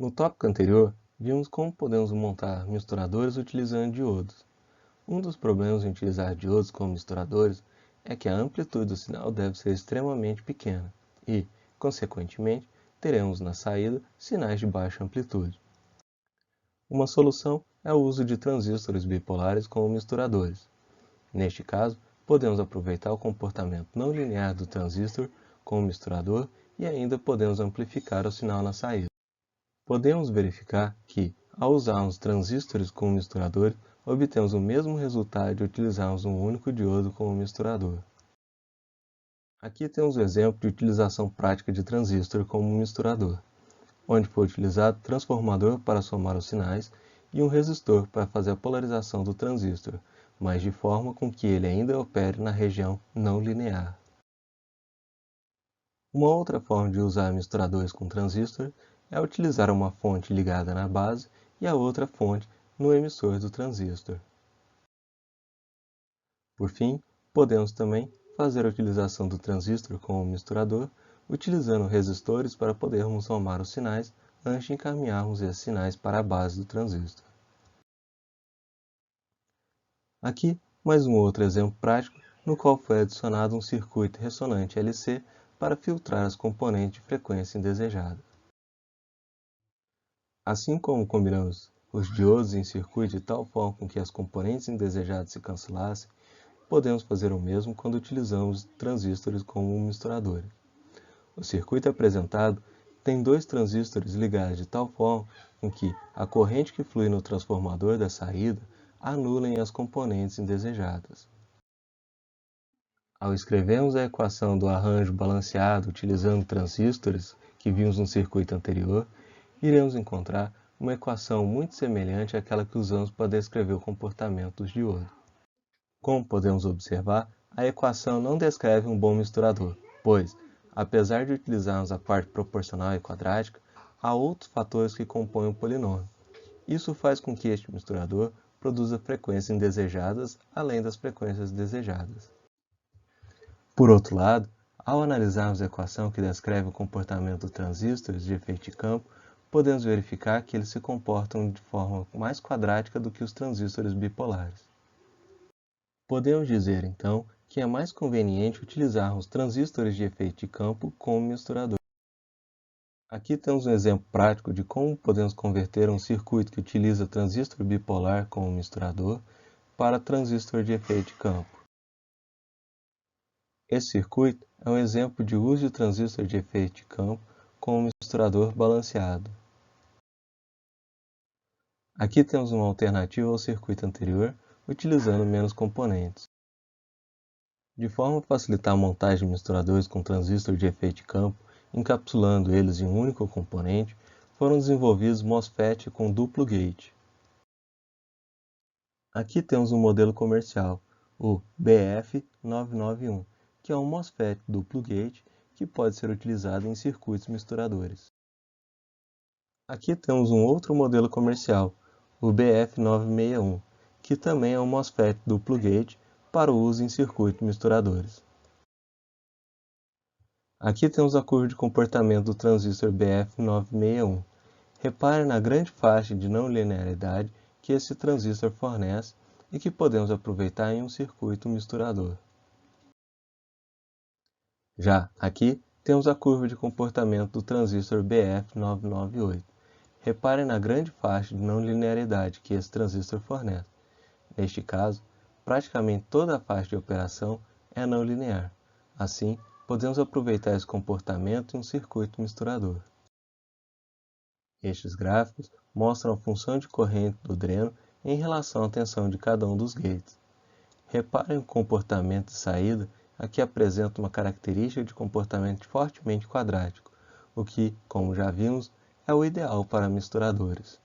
No tópico anterior, vimos como podemos montar misturadores utilizando diodos. Um dos problemas em utilizar diodos como misturadores é que a amplitude do sinal deve ser extremamente pequena e, consequentemente, teremos na saída sinais de baixa amplitude. Uma solução é o uso de transistores bipolares como misturadores. Neste caso, podemos aproveitar o comportamento não linear do transistor como misturador e ainda podemos amplificar o sinal na saída. Podemos verificar que, ao usarmos transistores como misturadores, obtemos o mesmo resultado de utilizarmos um único diodo como misturador. Aqui temos o exemplo de utilização prática de transistor como misturador, onde foi utilizado transformador para somar os sinais e um resistor para fazer a polarização do transistor, mas de forma com que ele ainda opere na região não linear. Uma outra forma de usar misturadores com transistor é utilizar uma fonte ligada na base e a outra fonte no emissor do transistor. Por fim, podemos também fazer a utilização do transistor como misturador, utilizando resistores para podermos somar os sinais antes de encaminharmos esses sinais para a base do transistor. Aqui, mais um outro exemplo prático, no qual foi adicionado um circuito ressonante LC para filtrar as componentes de frequência indesejada. Assim como combinamos os diodos em circuito de tal forma com que as componentes indesejadas se cancelassem, podemos fazer o mesmo quando utilizamos transistores como misturadores. O circuito apresentado tem dois transistores ligados de tal forma com que a corrente que flui no transformador da saída anulem as componentes indesejadas. Ao escrevermos a equação do arranjo balanceado utilizando transistores que vimos no circuito anterior, iremos encontrar uma equação muito semelhante àquela que usamos para descrever o comportamento dos diodos. Como podemos observar, a equação não descreve um bom misturador, pois, apesar de utilizarmos a parte proporcional e quadrática, há outros fatores que compõem o polinômio. Isso faz com que este misturador produza frequências indesejadas além das frequências desejadas. Por outro lado, ao analisarmos a equação que descreve o comportamento dos transistores de efeito de campo, podemos verificar que eles se comportam de forma mais quadrática do que os transistores bipolares. Podemos dizer, então, que é mais conveniente utilizarmos transistores de efeito de campo como misturador. Aqui temos um exemplo prático de como podemos converter um circuito que utiliza transistor bipolar como misturador para transistor de efeito de campo. Esse circuito é um exemplo de uso de transistor de efeito de campo com um misturador balanceado. Aqui temos uma alternativa ao circuito anterior, utilizando menos componentes. De forma a facilitar a montagem de misturadores com transistor de efeito de campo, encapsulando eles em um único componente, foram desenvolvidos MOSFET com duplo gate. Aqui temos um modelo comercial, o BF991, que é um MOSFET duplo gate que pode ser utilizado em circuitos misturadores. Aqui temos um outro modelo comercial, o BF961, que também é um MOSFET duplo gate para o uso em circuitos misturadores. Aqui temos a curva de comportamento do transistor BF961. Repare na grande faixa de não linearidade que esse transistor fornece e que podemos aproveitar em um circuito misturador. Já aqui temos a curva de comportamento do transistor BF998. Repare na grande faixa de não linearidade que esse transistor fornece. Neste caso, praticamente toda a faixa de operação é não linear. Assim, podemos aproveitar esse comportamento em um circuito misturador. Estes gráficos mostram a função de corrente do dreno em relação à tensão de cada um dos gates. Reparem o comportamento de saída aqui apresenta uma característica de comportamento fortemente quadrático, o que, como já vimos, é o ideal para misturadores.